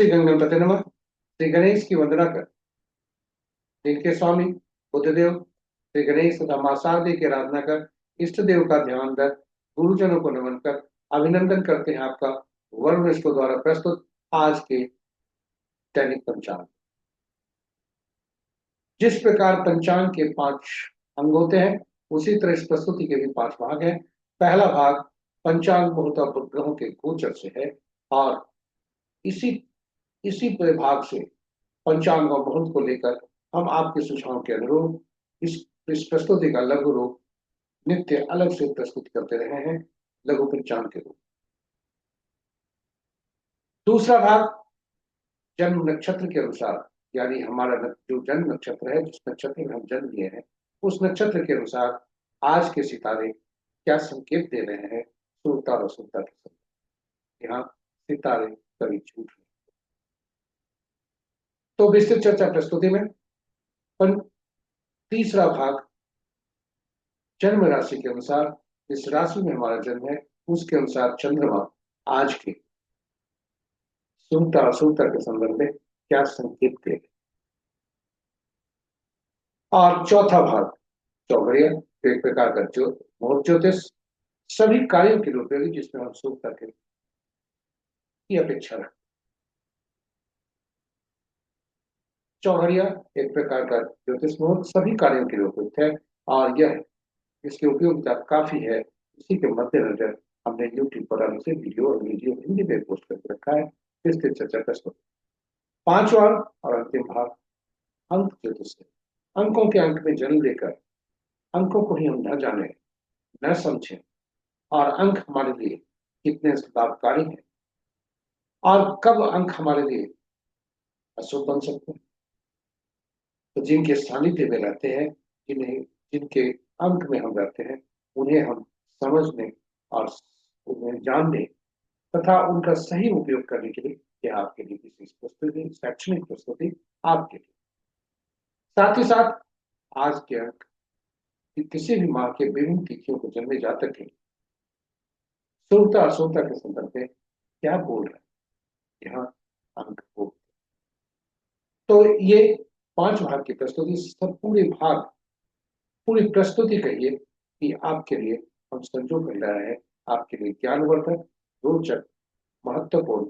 श्री गणपति नमः। श्री गणेश की वंदना कर, जिनके स्वामी बुद्धदेव श्री गणेश तथा मां शारदे की आराधना कर, इष्ट देव का ध्यान कर, गुरुजनों को नमन कर अभिनंदन करते हैं आपका वरुण इसको द्वारा प्रस्तुत आज के दैनिक पंचांग। जिस प्रकार पंचांग के 5 अंग होते हैं, उसी तरह इस प्रस्तुति के भी 5 भाग हैं। पहला भाग पंचांग मुहूर्त ग्रहों के गोचर से है और इसी इसी विभाग से पंचांग और मुहूर्त को लेकर हम आपके सुझाव के अनुरूप इस प्रस्तुति का लघु रूप नित्य अलग से प्रस्तुत करते रहे हैं, लघु पंचांग के रूप। दूसरा भाग जन्म नक्षत्र के अनुसार, यानी हमारा जो जन्म नक्षत्र है, जिस नक्षत्र में हम जन्म लिए हैं, उस नक्षत्र के अनुसार आज के सितारे क्या संकेत दे रहे हैं, सूरता और असुरता के संकेत। यहाँ सितारे कभी झूठ नहीं। तो विस्तृत चर्चा प्रस्तुति में तीसरा भाग जन्म राशि के अनुसार, जिस राशि में हमारा जन्म है उसके अनुसार चंद्रमा आज के सुनता असुरता के संदर्भ में क्या संकेत दे। और चौथा भाग चौघड़िया, एक प्रकार का मुहूर्त ज्योतिष, सभी कार्यों के लिए उपयोगी जिसमें हम सुरता की अपेक्षा रखते। चौघड़िया एक प्रकार का ज्योतिष मुहूर्त सभी कार्यों के लिए उपयुक्त है और यह इसकी उपयोगिता काफी है। इसी के मद्देनजर हमने यूट्यूब पर अलग से वीडियो हिंदी में पोस्ट करके रखा है। इसकी चर्चा प्रस्तुत। पांचवा और अंतिम भाग अंक ज्योतिष है। अंकों के अंक में जन्म लेकर अंकों को ही हम न जाने, न समझें और अंक हमारे लिए कितने लाभकारी हैं और कब अंक हमारे लिए अशुभ बन सकते हैं। तो जिनके सानिध्य में रहते हैं, जिनके अंक में हम रहते हैं, उन्हें हम समझने और उन्हें जानने तथा उनका सही उपयोग करने के लिए यह आपके लिए विशेष प्रस्तुति, शैक्षणिक प्रस्तुति आपके लिए। साथ ही साथ आज के अंक किसी भी माह के विभिन्न तिथियों को जन्मे जातक के शुभता अशुभता के संदर्भ में क्या बोल रहे हैं, यहाँ अंक हो। तो ये 5 भाग की प्रस्तुति, सब पूरी प्रस्तुति कहिए कि आपके लिए हम संजो कर रहे हैं, आपके लिए ज्ञानवर्धक, रोचक, महत्वपूर्ण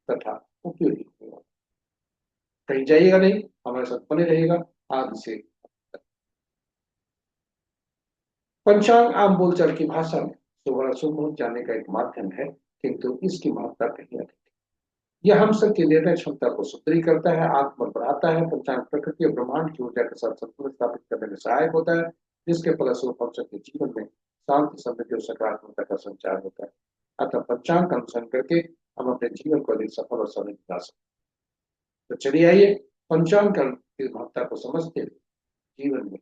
तथा उपयोगी होगा। कहीं जाइएगा नहीं, हमारे साथ बने रहेगा आज से। पंचांग आम बोलचाल की भाषा में शुभ अशुभ मुहूर्त जानने का एक माध्यम है, किंतु इसकी महत्ता कहीं अधिक है। यह हम सबकी निर्णय क्षमता को सुदृढ़ करता है, आत्मबल बढ़ाता है। पंचांग प्रकृति और ब्रह्मांड की ऊर्जा के साथ संतुलन स्थापित करने में सहायक होता है, जिसके फलस्वरूप हम सबके जीवन में शांति, समृद्धि और सकारात्मकता का संचार होता है। अतः पंचांग का अनुसरण करके हम अपने जीवन को अधिक सफल और समृद्ध बना सकते हैं। तो चलिए आइए पंचांग की महत्ता को समझते हुए जीवन में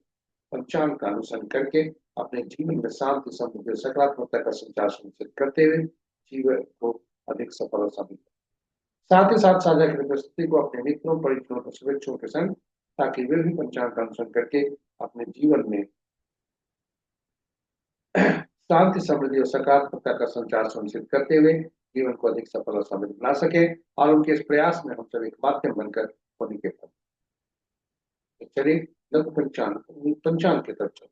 पंचांग का अनुसरण करके अपने जीवन में शांति, समृद्धि और सकारात्मकता का संचार सुनिश्चित करते हुए जीवन को अधिक सफल और समृद्ध, साथ ही साथ साझा करें प्रस्तुति को अपने मित्रों, परिजनों और शुभेच्छुओं के संग, ताकि वे भी पंचांग का अनुसरण करके अपने जीवन में शांति, समृद्धि और सकारात्मकता का संचार सुनिश्चित करते हुए जीवन को अधिक सफल और समृद्ध बना सके और उनके इस प्रयास में हम सब एक माध्यम बनकर होने के फल। चलिए लघु पंचांग की तरफ चलो।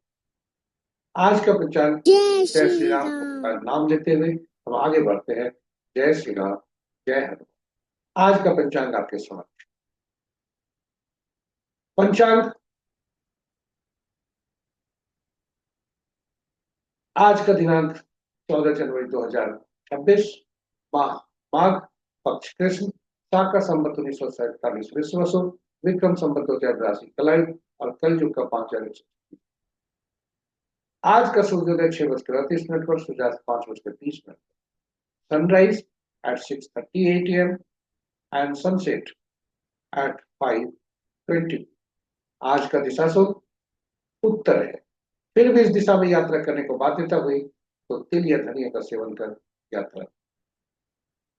आज का पंचांग जय श्री राम का नाम लेते हुए हम आगे बढ़ते हैं। जय श्री राम, जय हनुमान। आज का पंचांग आपके समक्ष। पंचांग आज का दिनांक 14 जनवरी 2026, माघ पक्ष कृष्ण, शाका संवत 1947 विश्व वसु, विक्रम संवत 2082 कलाई और कलयुग का 5130। आज का सूर्योदय 6:38 पर, सूर्यास्त 5:30। Sunrise at 6:38 AM and sunset at 5:20। आज का दिशा शुभ उत्तर है। फिर भी इस दिशा में यात्रा करने को बाध्यता हुई तो तिल या धनिया का सेवन कर यात्रा।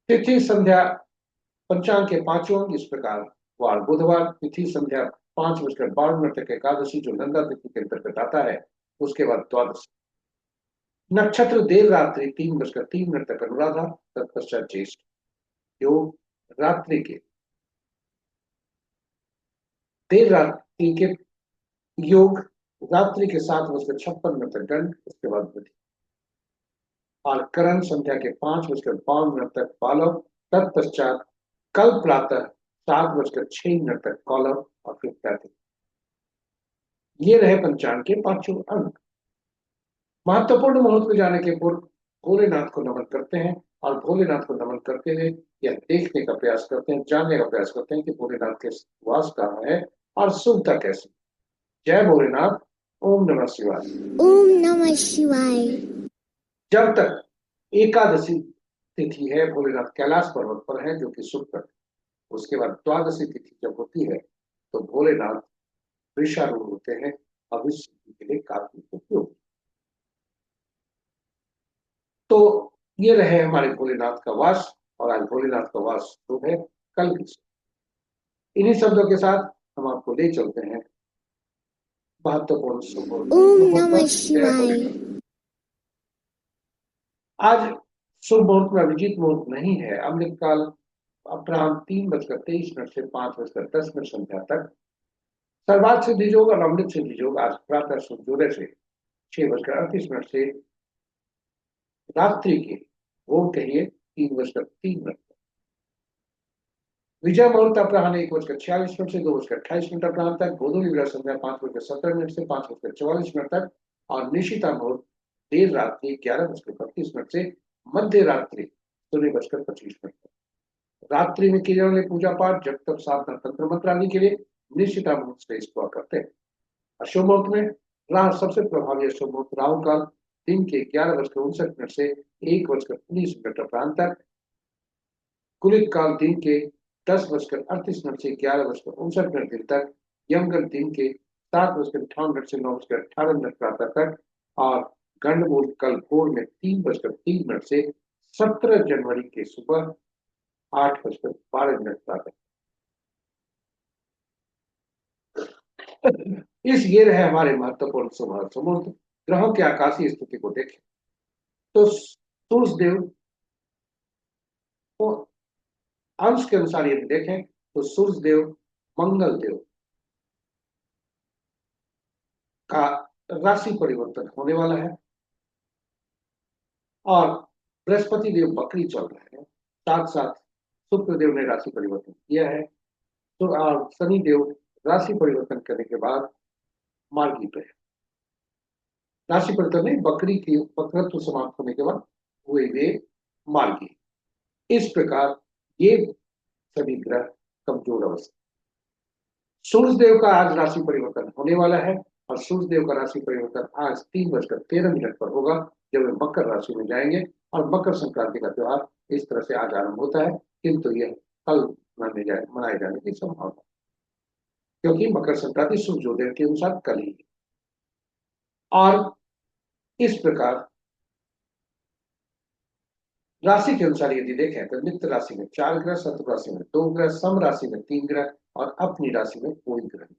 तिथि संध्या पंचांग के 5 अंग इस प्रकार। वार बुधवार, तिथि संध्या 5:12 तक एकादशी जो नंदा तिथि के अंतर्गत आता है, उसके बाद द्वादशी। नक्षत्र देर रात्रि 3:03 तक अनुराधा, तत्पश्चात ज्येष्ठ। योग रात्रि के देर रात्रि के योग, रात्रि के 7:56 तक दंड, उसके बाद बुद्धि। और करण संध्या के 5:52 तक पालव, तत्पश्चात कल प्रातः 7:06 तक कौलव और फिर प्रातः। ये रहे पंचांग के पांचों अंक। महत्वपूर्ण मुहूर्त में जाने के पूर्व भोलेनाथ को नमन करते हैं और भोलेनाथ को नमन करते हुए यह देखने का प्रयास करते हैं, जानने का प्रयास करते हैं कि भोलेनाथ के वास कहाँ है और सुविधा कैसी। जय भोलेनाथ। ओम नमः शिवाय। ओम नमः शिवाय। जब तक एकादशी तिथि है, भोलेनाथ कैलाश पर्वत पर है, जो कि शुक्र। उसके बाद द्वादशी तिथि जब होती है तो भोलेनाथ वृषारूढ़ होते हैं और इस के लिए काफी उपयोगी। तो ये रहे हमारे भोलेनाथ का वास, और आज भोलेनाथ का वास शुभ है, कल की। इन्हीं शब्दों के साथ हम आपको ले चलते हैं महत्वपूर्ण शुभ ओम मुहूर्त नमः पर। शिवाय। आज शुभ मुहूर्त में अभिजीत मुहूर्त नहीं है। अमृतकाल अपराह्न 3:23 से 5:10 संध्या तक। सर्वार्थ सिद्धि योग और अमृत सिद्धि योग आज प्रातः सूर्योदय से 6:38 से रात्रि के भोर कहिए 3:03 विजय मुहूर्त अपराह्न 1:46 से 2:28 अपराह्न तक। गोधूली विजय संध्या 5:17 से 5:44 तक। और निशिता मुहूर्त देर रात्रि 11:32 से मध्य रात्रि 16:25 तक। रात्रि में किए जाने वाले पूजा पाठ जब तक साधना तंत्र मंत्र आदि के लिए निशिता मुहूर्त से इसको करते हैं। अशुभ मुहूर्त में राह सबसे प्रभावी अशुभ मुहूर्त राहु काल दिन के 11:59 से 1:19 अपराह्न तक। कुलिक काल दिन के 10:38 से 11:59 दिन तक। यमगढ़ दिन के 7:58 से 9:18 प्रातः तक। और गंडमूल कल भोर में 3:03 से 17 जनवरी के सुबह 8:12 प्रातः। इस ये रहे हमारे महत्वपूर्ण शुभ मुहूर्त। ग्रहों की आकाशीय स्थिति को देखें तो सूर्य देव को अंश के अनुसार यदि देखें तो सूर्य देव मंगल देव का राशि परिवर्तन होने वाला है और बृहस्पति देव बकरी चल रहे हैं। साथ साथ शुक्र देव ने राशि परिवर्तन किया है। तो और शनि देव राशि परिवर्तन करने के बाद मार्गी पे है। राशि परिवर्तन नहीं, बकरी की वक्रत्व समाप्त होने के बाद हुए वे मार्गी। इस प्रकार ये सभी ग्रह कमजोर अवस्था। सूर्य देव का आज राशि परिवर्तन होने वाला है और सूर्य देव का राशि परिवर्तन आज 3:13 पर होगा, जब वे मकर राशि में जाएंगे। और मकर संक्रांति का त्योहार इस तरह से आज आरंभ होता है, किंतु यह कल मनाए जाने की संभावना, क्योंकि मकर संक्रांति सूर्योदय के अनुसार कल ही है। और इस प्रकार राशि के अनुसार यदि देखें तो नित्य राशि में 4 ग्रह, शत्रु राशि में 2 ग्रह, सम राशि में 3 ग्रह और अपनी राशि में कोई ग्रह नहीं।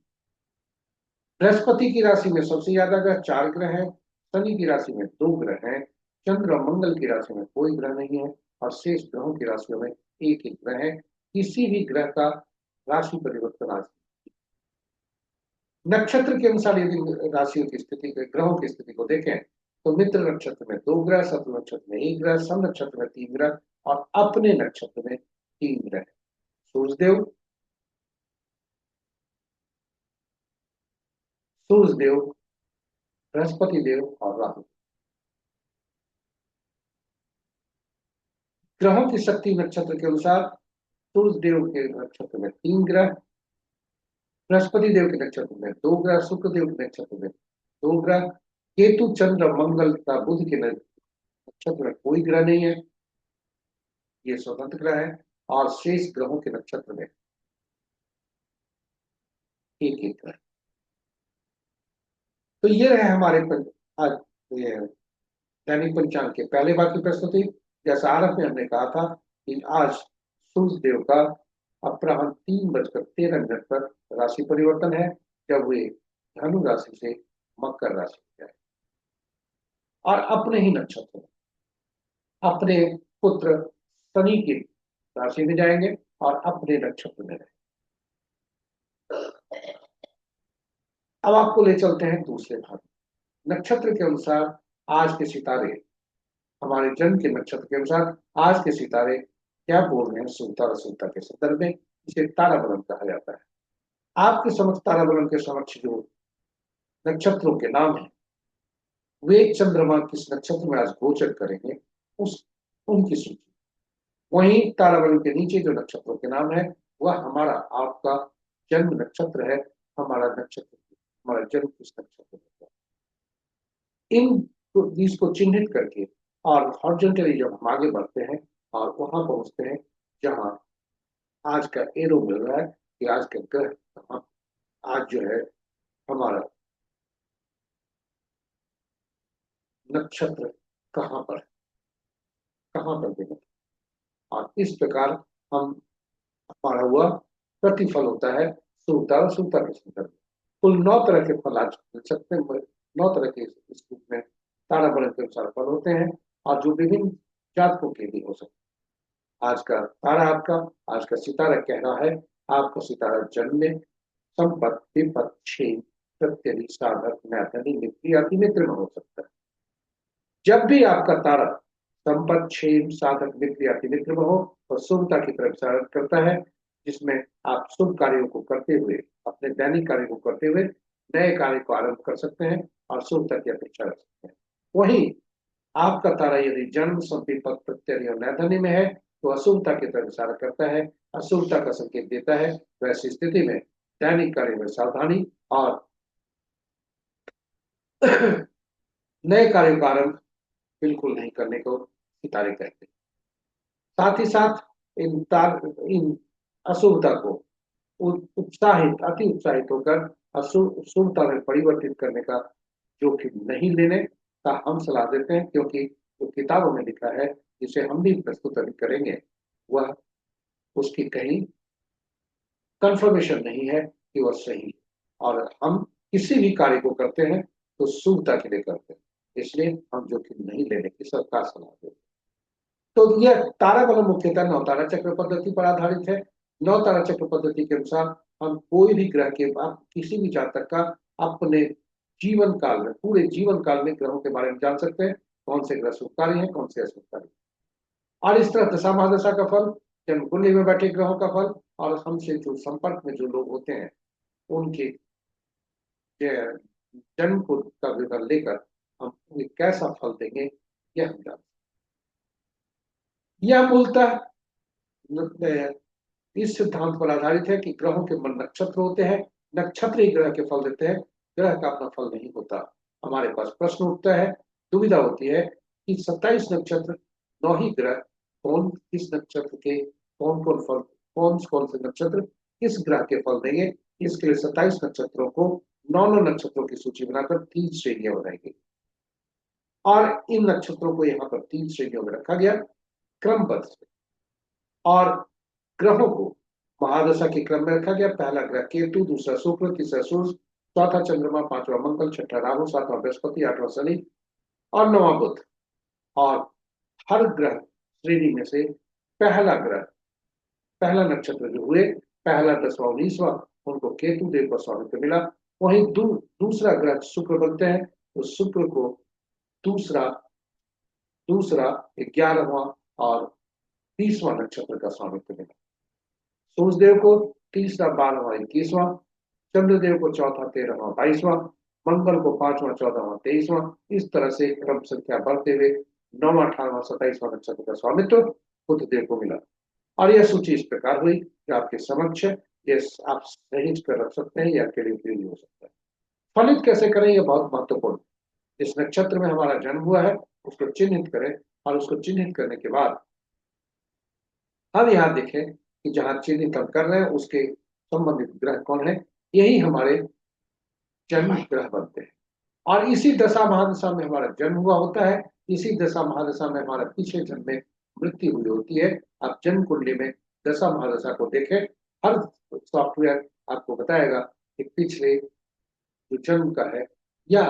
बृहस्पति की राशि में सबसे ज्यादा ग्रह 4 ग्रह हैं। शनि की राशि में 2 ग्रह हैं। चंद्र और मंगल की राशि में कोई ग्रह नहीं है और शेष ग्रहों की राशियों में एक एक ग्रह है। किसी भी ग्रह का राशि परिवर्तन आज नक्षत्र के अनुसार यदि राशियों की स्थिति ग्रहों की स्थिति को देखें तो मित्र नक्षत्र में 2 ग्रह, शत्रु नक्षत्र में 1 ग्रह, सम नक्षत्र में 3 ग्रह और अपने नक्षत्र में 3 ग्रह। सूर्यदेव, बृहस्पति देव और राहु। ग्रहों की शक्ति नक्षत्र के अनुसार सूर्य देव के नक्षत्र में 3 ग्रह, बृहस्पति देव के नक्षत्र में 2 ग्रह, शुक्र देव के नक्षत्र में 2 ग्रह, केतु, चंद्र, मंगल तथा बुध के नक्षत्र में कोई ग्रह नहीं है, ये स्वतंत्र ग्रह है। और शेष ग्रहों के नक्षत्र में एक एक ग्रह। तो ये रहे हमारे आज दैनिक पंचांग के पहले भाग की प्रस्तुति। जैसा आरंभ में हमने कहा था कि आज सूर्य देव का अपराह्न 3:13 पर राशि परिवर्तन है, जब वे धनु राशि से मकर राशि में जाए और अपने ही नक्षत्र में अपने पुत्र शनि की राशि में जाएंगे और अपने नक्षत्र में रहेंगे। अब आपको ले चलते हैं दूसरे भाग। नक्षत्र के अनुसार आज के सितारे, हमारे जन्म के नक्षत्र के अनुसार आज के सितारे क्या बोल रहे हैं शुभता और अशुभता के संदर्भ में, इसे ताराबलम कहा जाता है। आपके समक्ष ताराबलम के समक्ष जो नक्षत्रों के नाम है, वे चंद्रमा किस नक्षत्र में आज गोचर करेंगे, उस उनकी सूची। वहीं ताराबलम के नीचे जो नक्षत्रों के नाम है, वह हमारा आपका जन्म नक्षत्र है। हमारा नक्षत्र, हमारा जन्म किस नक्षत्र में है, इन बीज को चिन्हित करके और हॉरिजॉन्टली जब हम आगे बढ़ते हैं और वहां पहुंचते हैं जहां आज का एरो मिल रहा है कि आज का ग्रह कहाँ, आज जो है हमारा नक्षत्र कहाँ पर, कहाँ पर देखें, और इस प्रकार हम, हमारा हुआ प्रतिफल होता है शुभता और अशुभता के संदर्भ में। कुल 9 तरह के फल आज नक्षत्र में, 9 तरह के इस रूप में ताराबलम के अनुसार फल होते हैं, और जो विभिन्न जातकों के लिए हो सकते हैं। आज का तारा आपका, आज का सितारा कह रहा है आपका सितारा जन्म में संपत, विपत, क्षेम, प्रत्यधि, साधक, मैथनी, मित्र, अति मित्र में हो सकता है। जब भी आपका तारा संपत, क्षेम, साधक, मित्र, अति मित्र में हो तो शुभता की तरफ इशारा करता है, जिसमें आप शुभ कार्यों को करते हुए, अपने दैनिक कार्य को करते हुए नए कार्य को आरंभ कर सकते हैं और शुभता की अपेक्षा रख सकते हैं। वहीं आपका तारा यदि जन्म, संपत्ति, प्रत्यय और नैधन्य में है तो अशुभता की तरफ इशारा करता है, अशुभता का संकेत देता है। वैसी स्थिति में दैनिक कार्य में सावधानी और नए कार्यों का आरंभ बिल्कुल नहीं करने को सितारे कहते हैं। साथ ही साथ इन अशुभता को उत्साहित, अति उत्साहित होकर शुभता में परिवर्तित करने का जोखिम नहीं लेने का हम सलाह देते हैं, क्योंकि जो किताबों में लिखा है, जिसे हम भी प्रस्तुत अभी करेंगे, वह उसकी कहीं कंफर्मेशन नहीं है कि वह सही है, और हम किसी भी कार्य को करते हैं तो शुभता के लिए करते हैं, इसलिए हम जोखिम नहीं लेने की सरकार सलाह देते हैं। तो यह ताराबलम मुख्यतः 9 तारा चक्र पद्धति पर आधारित है। 9 तारा चक्र पद्धति के अनुसार हम कोई भी ग्रह के बाद किसी भी जातक का अपने जीवन काल में, पूरे जीवन काल में ग्रहों के बारे में जान सकते हैं, कौन से ग्रह शुभकारी हैं, कौन से अशुभकारी। और इस तरह दशा महादशा का फल, जन्म कुंडली में बैठे ग्रहों का फल, और हमसे जो संपर्क में जो लोग होते हैं उनके जन्म को का विवरण लेकर हम उन्हें कैसा फल देंगे, यह हम जानते हैं। यह मूलतः इस सिद्धांत पर आधारित है कि ग्रहों के मन नक्षत्र होते हैं, नक्षत्र ही ग्रह के फल देते हैं, ग्रह का अपना फल नहीं होता। हमारे पास प्रश्न उठता है, दुविधा होती है कि 27 नक्षत्र, 9 ही ग्रह, कौन किस नक्षत्र के कौन कौन फल, कौन कौन से नक्षत्र किस ग्रह के फल देंगे। इसके लिए 27 नक्षत्रों को 9 नक्षत्रों की सूची बनाकर 3 श्रेणियां बनाई गई, और इन नक्षत्रों को यहाँ पर 3 श्रेणियों में रखा गया क्रमबद्ध से, और ग्रहों को महादशा के क्रम में रखा गया। पहला ग्रह केतु, दूसरा शुक्र, तीसरा सूर्य, चौथा चंद्रमा, पांचवा मंगल, छठा राहु, सातवां बृहस्पति, आठवां शनि और नौवां बुध। और हर ग्रह श्रेणी में से पहला ग्रह, पहला नक्षत्र जो हुए, पहला 10वां 19वां, उनको केतु देव का स्वामित्व मिला। वहीं दूसरा ग्रह शुक्र बनते हैं, तो शुक्र को दूसरा दूसरा 11वां और 30वां नक्षत्र का स्वामित्व मिला। सूर्यदेव को तीसरा 12वां 21वां, चंद्रदेव को चौथा 13वां 22वां, मंगल को 5वां 14वां 23वां, इस तरह से क्रम संख्या बढ़ते हुए 9वां 18वां 27वां नक्षत्र का स्वामित्व बुध देव को मिला। और यह सूची इस प्रकार हुई कि आपके समक्ष है, ये आप सहेज कर रख सकते हैं या अकेले उपयोगी हो सकता है। फलित कैसे करें, यह बहुत महत्वपूर्ण। जिस नक्षत्र में हमारा जन्म हुआ है उसको चिन्हित करें, और उसको चिन्हित करने के बाद हम यहाँ देखें कि जहां चिन्हित हम कर रहे हैं उसके संबंधित ग्रह कौन है, यही हमारे जन्म ग्रह बनते हैं। और इसी दशा महादशा में हमारा जन्म हुआ होता है, इसी दशा महादशा में हमारा पिछले जन्म में मृत्यु हुई होती है। आप जन्म कुंडली में दशा महादशा को देखें, हर सॉफ्टवेयर आपको बताएगा कि पिछले जो जन्म का है या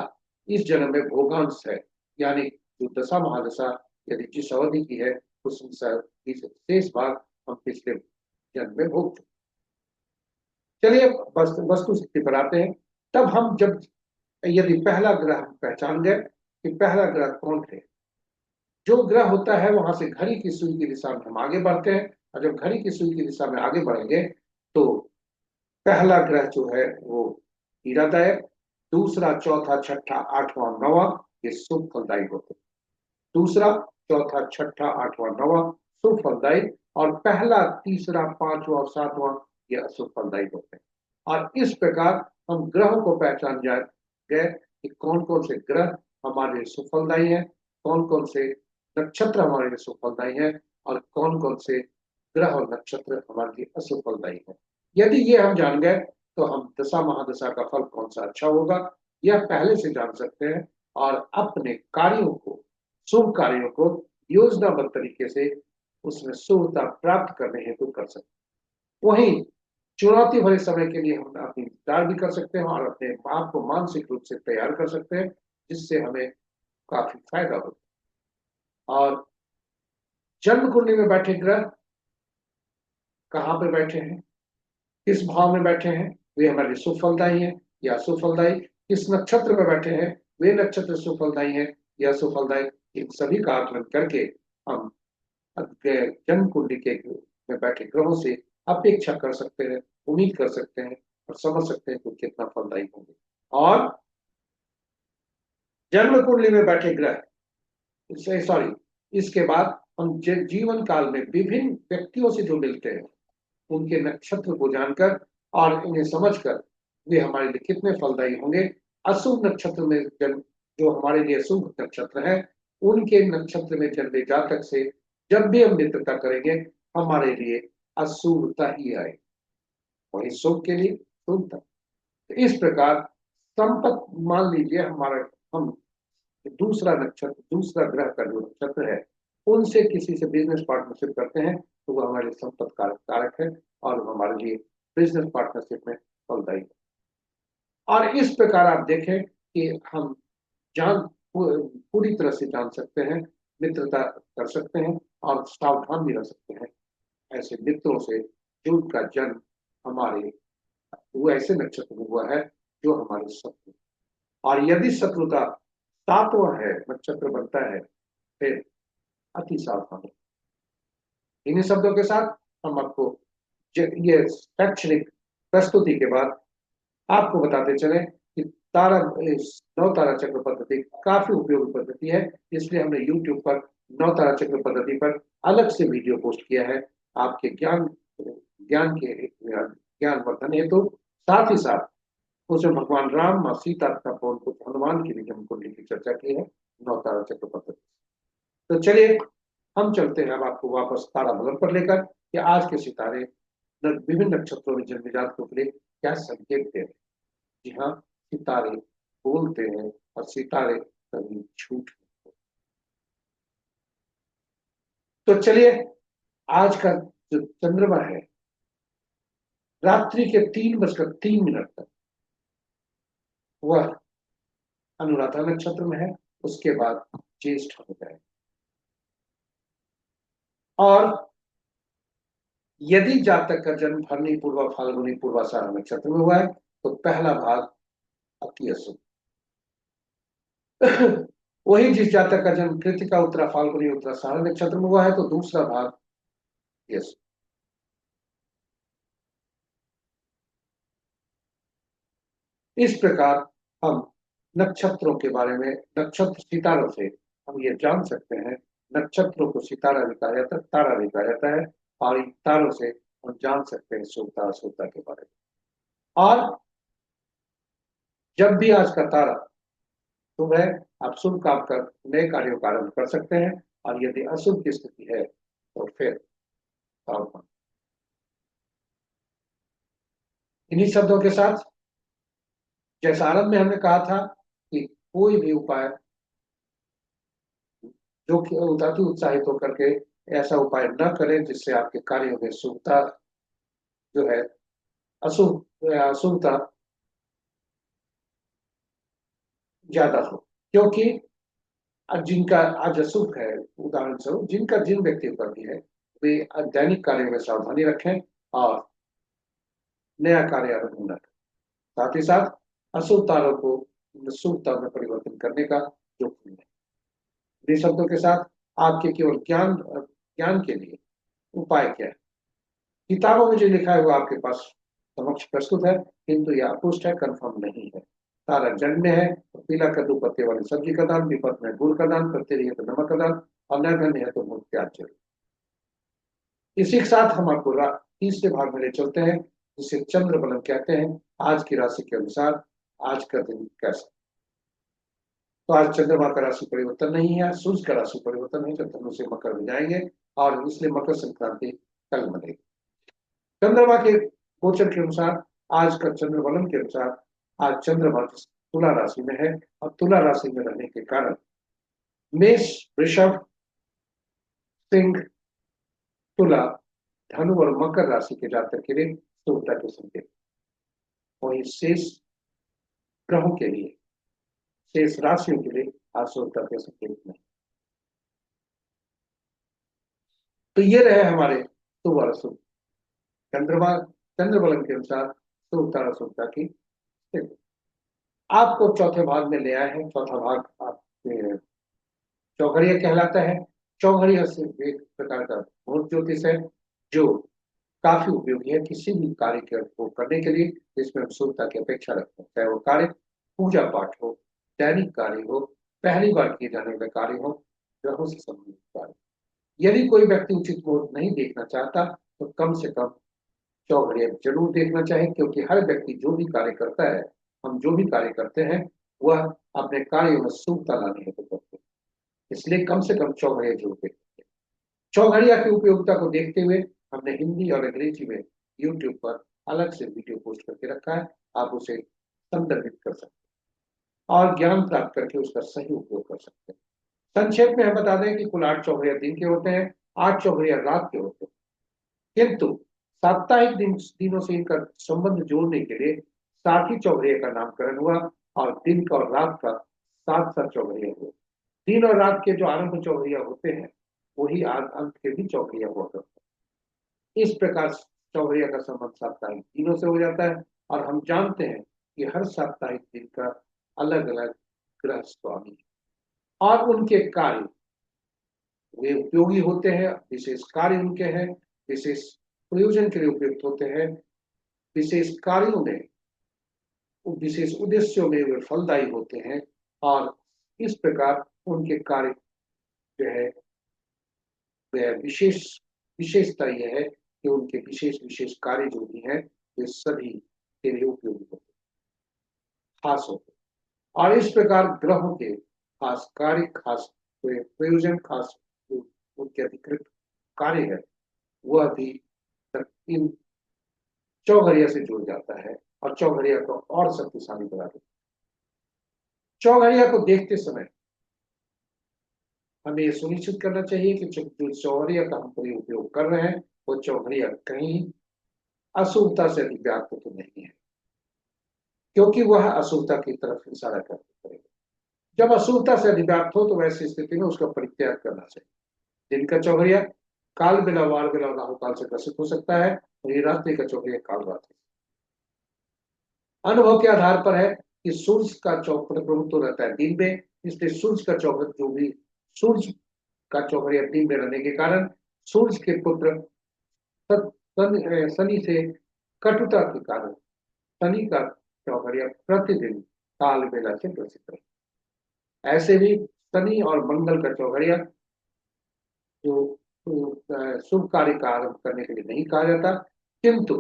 इस जन्म में भोगांश है, यानी जो दशा महादशा यदि जिस अवधि की है उस शेष भाग हम पिछले जन्म में भोग चुके। चलिए वस्तु स्थिति पर आते हैं। तब हम जब यदि पहला ग्रह हम पहचान गए कि पहला ग्रह कौन है, जो ग्रह होता है वहां से घड़ी की सुई की दिशा में हम आगे बढ़ते हैं, और जब घड़ी की सुई की दिशा में आगे बढ़ेंगे तो पहला ग्रह जो है वो हीरादायक, दूसरा चौथा छठा आठवां नवा ये शुभ फलदायी होते हैं। दूसरा चौथा छठा आठवां नवा शुभ फलदायी, और पहला तीसरा पांचवा और सातवां ये अशुभ फलदायी होते हैं। और इस प्रकार हम ग्रहों को पहचान जा गए कि कौन कौन से ग्रह हमारे लिए सुफलदायी है, कौन कौन से नक्षत्र हमारे लिए सुफलदायी है, और कौन कौन से ग्रह और नक्षत्र हमारे लिए असफलदायी है। यदि ये हम जान गए तो हम दशा महादशा का फल कौन सा अच्छा होगा यह पहले से जान सकते हैं, और अपने कार्यों को, शुभ कार्यों को योजनाबद्ध तरीके से उसमें शुभता प्राप्त करने हेतु कर सकते हैं। वहीं चुनौती भरे समय के लिए हम अपनी इंतजार भी कर सकते हैं और अपने आप को मानसिक रूप से तैयार कर सकते हैं, जिससे हमें काफी फायदा होता है। और जन्म कुंडली में बैठे ग्रह कहाँ पे बैठे हैं, किस भाव में बैठे हैं, वे हमारे सुफलदायी हैं या सुफलदायी, किस नक्षत्र में बैठे हैं, वे नक्षत्र सुफलदायी हैं या सुफलदायी, इन सभी का आकलन करके हम जन्म कुंडली के में बैठे ग्रहों से अपेक्षा कर सकते हैं, उम्मीद कर सकते हैं और समझ सकते हैं कि कितना फलदायी होंगे। और जन्म कुंडली में बैठे ग्रह सॉरी इसके बाद हम जीवन काल में विभिन्न व्यक्तियों से जो मिलते हैं उनके नक्षत्र को जानकर और इन्हें समझकर वे हमारे लिए कितने फलदायी होंगे। अशुभ नक्षत्र में जन्म, जो हमारे लिए शुभ नक्षत्र है, उनके नक्षत्र में जन्मे जातक से जब भी हम मित्रता करेंगे हमारे लिए अशुभता ही आए, वही शुभ के लिए शुभता। तो इस प्रकार संपत मान लीजिए हमारा, हम दूसरा नक्षत्र, दूसरा ग्रह का जो नक्षत्र है उनसे किसी से बिजनेस पार्टनरशिप करते हैं तो वो हमारे संपत्ति कारक है और हमारे लिए बिजनेस पार्टनरशिप में फलदायी है। और इस प्रकार आप देखें कि हम जान पूरी तरह से जान सकते हैं, मित्रता कर सकते हैं और सावधान भी रह सकते हैं ऐसे मित्रों से जिनका जन्म हमारे वो ऐसे नक्षत्र में हुआ है जो हमारे शत्रु, और यदि शत्रुता सातवां है नक्षत्र बनता है फिर अति सावधान। इन्हीं शब्दों के साथ हम आपको ये शैक्षणिक प्रस्तुति के बाद आपको बताते चले कि तारा नौ तारा चक्र पद्धति काफी उपयोगी पद्धति है, इसलिए हमने YouTube पर नौ तारा चक्र पद्धति पर अलग से वीडियो पोस्ट किया है आपके ज्ञान वर्धन हेतु। साथ ही साथ उसमें भगवान राम, माँ सीता तथा पवन पुत्र हनुमान की भी जन्म कुंडली की चर्चा की है नौ तारा चक्र पद्धति। तो चलिए हम चलते हैं अब आपको वापस तारा बलम पर लेकर कि आज के सितारे विभिन्न नक्षत्रों में जन्मे जातकों के लिए क्या संकेत दे रहे हैं। जी हाँ, सितारे बोलते हैं और सितारे कभी झूठ नहीं। तो चलिए आज का जो चंद्रमा है रात्रि के 3:03 तक वह अनुराधा नक्षत्र में है, उसके बाद ज्येष्ठ हो जाए। और यदि जातक का जन्म भरनी पूर्वा फाल्गुनी पूर्वाषाढ़ नक्षत्र में हुआ है तो पहला भाग अति अशुभ। वही जिस जातक का जन्म कृतिका उत्तरा फाल्गुनी उत्तराषाढ़ नक्षत्र में हुआ है तो दूसरा भाग यश। इस प्रकार हम नक्षत्रों के बारे में, नक्षत्र सितारों से हम ये जान सकते हैं, नक्षत्रों को सितारा भी कहा जाता है, तारा भी कहा जाता है, और इन तारों से हम जान सकते हैं शुभता अशुभता के बारे में। और जब भी आज का तारा शुभ है आप शुभ काम कर नए कार्यों का आरंभ कर सकते हैं, और यदि अशुभ की स्थिति है तो फिर सावधान। इन्हीं शब्दों के साथ जैसा आरंभ में हमने कहा था कि कोई भी उपाय जो कि अति उत्साहित होकर के ऐसा उपाय न करें जिससे आपके कार्यों में शुभता जो है अशुभता ज्यादा हो, क्योंकि जिनका आज अशुभ है, उदाहरण स्वरूप जिनका जिन व्यक्तियों पर भी है वे दैनिक कार्यों में सावधानी रखें और नया कार्य आरंभ न करें। साथ ही साथ अशुभ तारों को शुभता में परिवर्तन करने का जोखिम है। इन शब्दों के साथ आपके केवल ज्ञान के लिए उपाय क्या है? किताबों में जो लिखा है वो आपके पास समक्ष प्रस्तुत है, किंतु यह अपुष्ट है, कंफर्म नहीं है। तारा जन्म में है तो पीला कद्दू पत्ते वाली सब्जी का दान, विपद में गुड़ का दान, प्रत्यय है तो नमक का दान, और नैधन्य है तो मूल प्याज जरूर। इसी के साथ हम आपको तीसरे भाग में ले चलते हैं, जिसे चंद्र बलन कहते हैं। आज की राशि के अनुसार आज का दिन कैसा? तो आज चंद्रमा का राशि परिवर्तन नहीं है, सूर्य का राशि परिवर्तन है, जो धनु से मकर में जाएंगे, और इसलिए मकर संक्रांति कल मनेगी। चंद्रमा के गोचर के अनुसार, आज का चंद्र बलन के अनुसार, आज चंद्रमा तुला राशि में है, और तुला राशि में रहने के कारण मेष, वृषभ, सिंह, तुला, धनु और मकर राशि के जातक के लिए शुभता के संकेत। वही शेष ग्रहों के लिए, शेष राशियों के लिए आज शुभता के संकेत नहीं। तो ये रहे हमारे शुभ और अशुभ चंद्रमा चंद्र बलन के अनुसार शुभता और अशुभता की स्थिति। आपको चौथे भाग में ले आए हैं। चौथा भाग आपके चौघड़िया कहलाता है। चौघड़िया से एक प्रकार का भूत ज्योतिष है, जो काफी उपयोगी है किसी भी कार्य को करने के लिए जिसमें हम शुभता की अपेक्षा रखते हैं, चाहे वो कार्य पूजा पाठ हो, दैनिक कार्य हो, पहली बार किए जाने वाले कार्य हो, ग्रहों से संबंधित कार्य। यदि कोई व्यक्ति उचित मुहूर्त नहीं देखना चाहता तो कम से कम चौघड़िया जरूर देखना चाहिए, क्योंकि हर व्यक्ति जो भी कार्य करता है, हम जो भी कार्य करते हैं, वह अपने कार्यों में शुभता लाने हेतु करते हैं। इसलिए कम से कम चौघड़िया जरूर देखते हैं। चौघड़िया की उपयोगिता को देखते हुए हमने हिंदी और अंग्रेजी में यूट्यूब पर अलग से वीडियो पोस्ट करके रखा है। आप उसे संदर्भित कर सकते हैं और ज्ञान प्राप्त करके उसका सही उपयोग कर सकते हैं। संक्षेप में हम बता दें कि कुल 8 चौघड़िया दिन के होते हैं, 8 चौघड़िया रात के होते हैं, किंतु साप्ताहिक दिनों से इनका संबंध जोड़ने के लिए 60 चौघड़िया का नामकरण हुआ, और दिन का और रात का 7 चौघड़िया हुए। दिन और रात के जो आरंभ चौघड़िया होते हैं, वही अंत के भी चौघड़िया हुआ करते हैं। इस प्रकार चौघड़िया का संबंध साप्ताहिक दिनों से हो जाता है, और हम जानते हैं कि हर साप्ताहिक दिन का अलग अलग ग्रह स्वामी है और उनके कार्य वे उपयोगी होते हैं, विशेष कार्य उनके हैं, विशेष प्रयोजन के लिए उपयुक्त होते हैं, विशेष कार्यों में, विशेष उद्देश्यों में वे फलदायी होते हैं। और इस प्रकार उनके कार्य जो है वह विशेषता यह है कि उनके विशेष विशेष कार्य जो भी हैं वे सभी के लिए उपयोगी होते हैं, खास होते हैं। और इस प्रकार ग्रहों के खास कार्य, खास प्रयोजन, खास उनके अधिकृत कार्य है, वह भी इन चौघड़िया से जुड़ जाता है और चौघड़िया को और शक्तिशाली बना देता है। चौघड़िया को देखते समय हमें यह सुनिश्चित करना चाहिए कि जो चौघड़िया का हम उपयोग कर रहे हैं, वो चौघड़िया कहीं अशुभता से अधिव्याप्त तो नहीं है, क्योंकि वह अशुभता की तरफ इशारा करेगा। जब अशुभता से अधिव्याप्त हो तो वैसी स्थिति में उसका परित्याग करना चाहिए। दिन का चौघड़िया काल बेला, वार बेला, राहु काल से ग्रसित हो सकता है, और ये रात्रि का चौघड़िया काल रात्रि। अनुभव के आधार पर है कि सूर्य का प्रभुत्व तो रहता है दिन में, इसलिए सूर्य का चौघड़ जो भी सूर्य का चौघड़िया दिन में रहने के कारण सूर्य के पुत्र शनि से कटुता के कारण शनि का चौघड़िया प्रतिदिन काल बेला से ग्रसित है। ऐसे भी शनि और मंगल का चौघड़िया जो शुभ कार्य का आरंभ करने के लिए नहीं कहा जाता, किंतु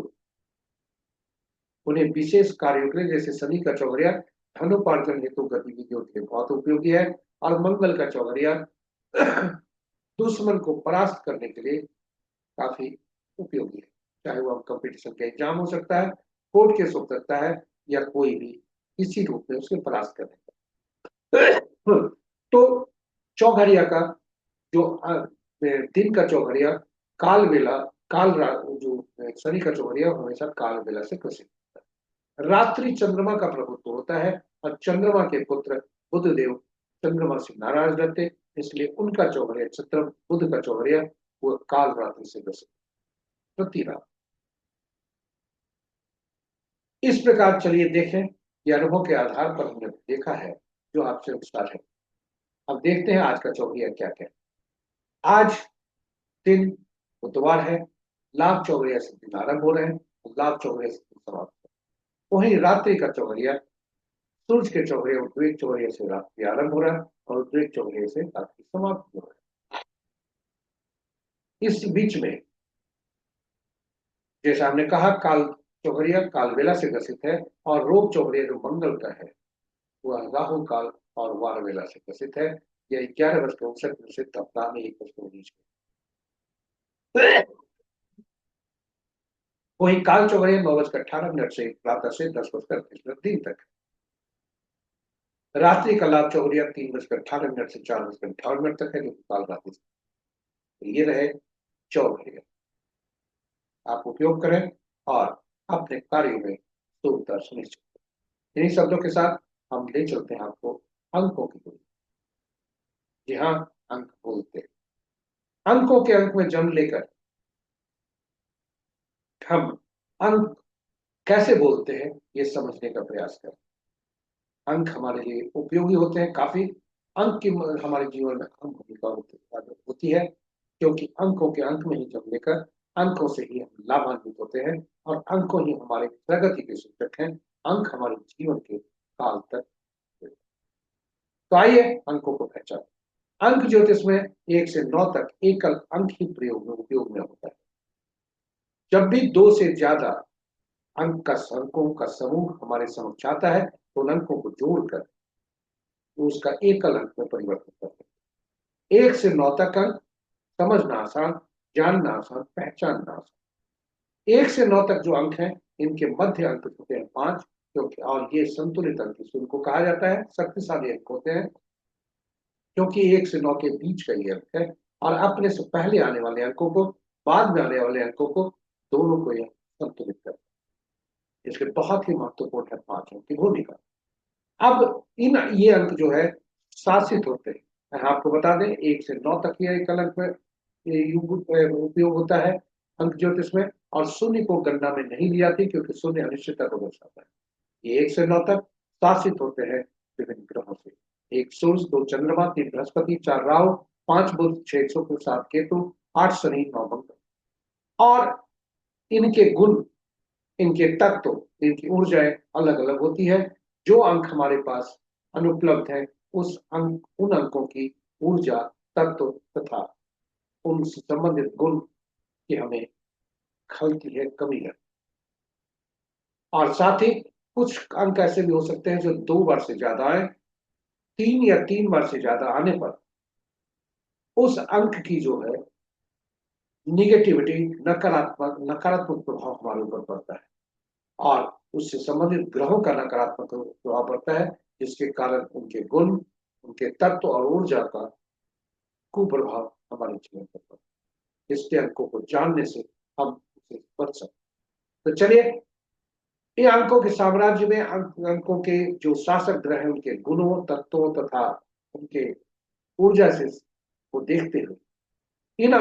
उन्हें विशेष कार्यों के लिए, जैसे शनि का चौघड़िया धनोपार्जन हेतु गतिविधियों के लिए बहुत उपयोगी है, और मंगल का चौघड़िया दुश्मन को परास्त करने के लिए काफी उपयोगी है। चाहे वो कंपटीशन का एग्जाम हो सकता है, कोर्ट केस हो सकता है, या कोई भी किसी रूप में उसके परास्त करने का। तो चौघड़िया का जो दिन का चौघड़िया काल बेला, जो शनि का चौघड़िया हमेशा काल बेला से ग्रसित होता है। रात्रि चंद्रमा का प्रभुत्व होता है, और चंद्रमा के पुत्र बुध देव चंद्रमा से नाराज रहते, इसलिए उनका चौघड़िया बुध का चौघड़िया वो काल रात्रि से ग्रसित प्रति रात। इस प्रकार चलिए देखें ये अनुभव के आधार पर हमने देखा है जो आपसे विस्तार है। अब देखते हैं आज का चौघड़िया क्या क्या है। आज दिन बुधवार है। लाभ चौघड़िया से दिन आरंभ हो रहे हैं, लाभ चौघड़िया से दिन समाप्त हो। वहीं रात्रि का चौघड़िया सूर्य के चौघड़िया उद्वेग चौघड़िया से रात्रि आरंभ हो रहा है और उद्वेग चौघड़िया से रात्रि समाप्त हो रहा है। इस बीच में जैसा हमने कहा, काल चौघड़िया काल बेला से ग्रसित है और रोग चौघड़िया जो मंगल का है वह राहु काल और वार वेला से ग्रसित है। यह 11:59 से अपराह्न 1:19। वही काल चौघड़िया 9:18 से प्रातः से 10:38 दिन तक। रात्रि का लाभ चौघड़िया 3:18 से 4:58 तक है, जो काल रात्रि से। तो ये रहे चौघड़िया। आप उपयोग करें और अपने कार्यों में शुभता सुनिश्चित करें। इन्हीं शब्दों के साथ हम ले चलते हैं आपको अंकों की दुनिया। जी हाँ, अंक बोलते हैं। अंकों के अंक में जन्म लेकर हम अंक कैसे बोलते हैं ये समझने का प्रयास करें। अंक हमारे लिए उपयोगी होते हैं काफी। अंक की हमारे जीवन में अहम भूमिका होती है, क्योंकि अंकों के अंक में ही जन्म लेकर अंकों से ही हम लाभान्वित होते हैं और अंकों ही हमारे प्रगति के सूचक हैं। अंक हमारे जीवन के काल तक। तो आइए अंकों को पहचानें। अंक ज्योतिष में 1 से 9 तक एकल अंक ही प्रयोग में उपयोग में होता है। जब भी 2 से ज्यादा अंकों का समूह हमारे समक्ष आता है तो उन अंकों को जोड़कर उसका एकल अंक में परिवर्तित करते हैं। 1 से 9 तक अंक समझना आसान, जानना आसान, पहचानना आसान। 1 से 9 तक जो अंक हैं इनके मध्य अंक होते हैं 5, क्योंकि और ये संतुलित अंक इनको कहा जाता है। शक्तिशाली अंक होते हैं क्योंकि 1 से 9 के बीच का ये अंक है और अपने से पहले आने वाले अंकों को, बाद में आने वाले अंकों को, दोनों को यह संतुलित करता है। इसलिए बहुत ही महत्वपूर्ण है 5 अंक की भूमिका। अब इन ये अंक जो है शासित होते हैं। मैं आपको बता दें 1 से 9 तक यह एक अंक में उपयोग होता है अंक ज्योतिष में, और शून्य को गणना में नहीं ली जाती क्योंकि शून्य अनिश्चितता को दर्शाता है। ये 1 से 9 तक शासित होते हैं विभिन्न ग्रहों से। 1 सूर्य, 2 चंद्रमा, 3 बृहस्पति, 4 राहु, 5 बुध, 6 शुक्र, 7 केतु, 8 शनि, 9 मंगल। और इनके गुण, इनके तत्व, इनकी ऊर्जाएं अलग अलग होती है। जो अंक हमारे पास अनुपलब्ध है उन अंकों की ऊर्जा, तत्व तथा उनसे संबंधित गुण की हमें खलती है, कमी है। और साथ ही कुछ अंक ऐसे भी हो सकते हैं जो 2 बार से ज्यादा आए, 3 या 3 बार से ज्यादा आने पर उस अंक की जो है निगेटिविटी, नकारात्मक प्रभाव हमारे ऊपर पड़ता है और उससे संबंधित ग्रहों का नकारात्मक प्रभाव पड़ता है, जिसके कारण उनके गुण, उनके तत्व और ऊर्जा का कुप्रभाव हमारे जीवन पर पड़ता है। इसके अंकों को जानने से हम उसे बच सकते हैं। तो चलिए इन अंकों के साम्राज्य में अंकों के जो शासक ग्रह हैं उनके गुणों, तत्वों तथा उनके ऊर्जा से को देखते हुए इन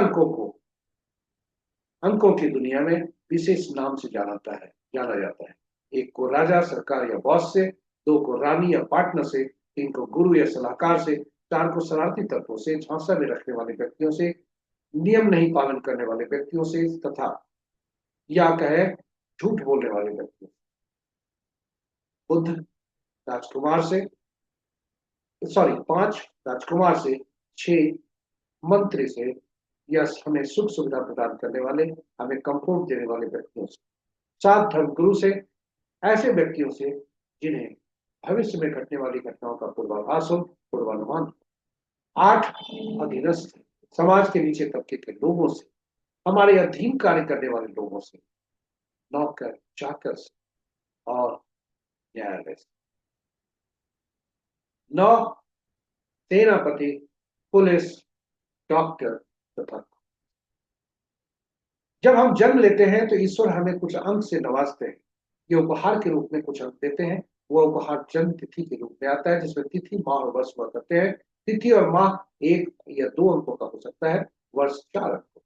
अंकों की दुनिया में विशेष नाम से जाना जाता है। 1 को राजा, सरकार या बॉस से, 2 को रानी या पार्टनर से, 3 को गुरु या सलाहकार से, 4 को शरारती तत्वों से, झांसा में रखने वाले व्यक्तियों से, नियम नहीं पालन करने वाले व्यक्तियों से तथा या कहे झूठ बोलने वाले व्यक्तियों। बुध राजकुमार से, 5 राजकुमार से, 6 मंत्री से या हमें सुख सुविधा प्रदान करने वाले, हमें कंफर्ट देने वाले व्यक्तियों से, 7 धर्मगुरु से, ऐसे व्यक्तियों से जिन्हें भविष्य में घटने वाली घटनाओं का पूर्वाभास हो, पूर्वानुमान। 8 अधीनस्थ, समाज के नीचे तबके के लोगों से, हमारे अधीन कार्य करने वाले लोगों से, नौकर चाकर से और न्यायालय से। 9 सेनापति, पुलिस, डॉक्टर तथा। जब हम जन्म लेते हैं तो ईश्वर हमें कुछ अंक से नवाजते हैं। ये उपहार के रूप में कुछ अंक देते हैं। वह उपहार जन्म तिथि के रूप में आता है, जिसमें तिथि, माह और वर्ष हुआ करते हैं। तिथि और माह 1 या 2 अंकों का हो सकता है, वर्ष 4 अंकों।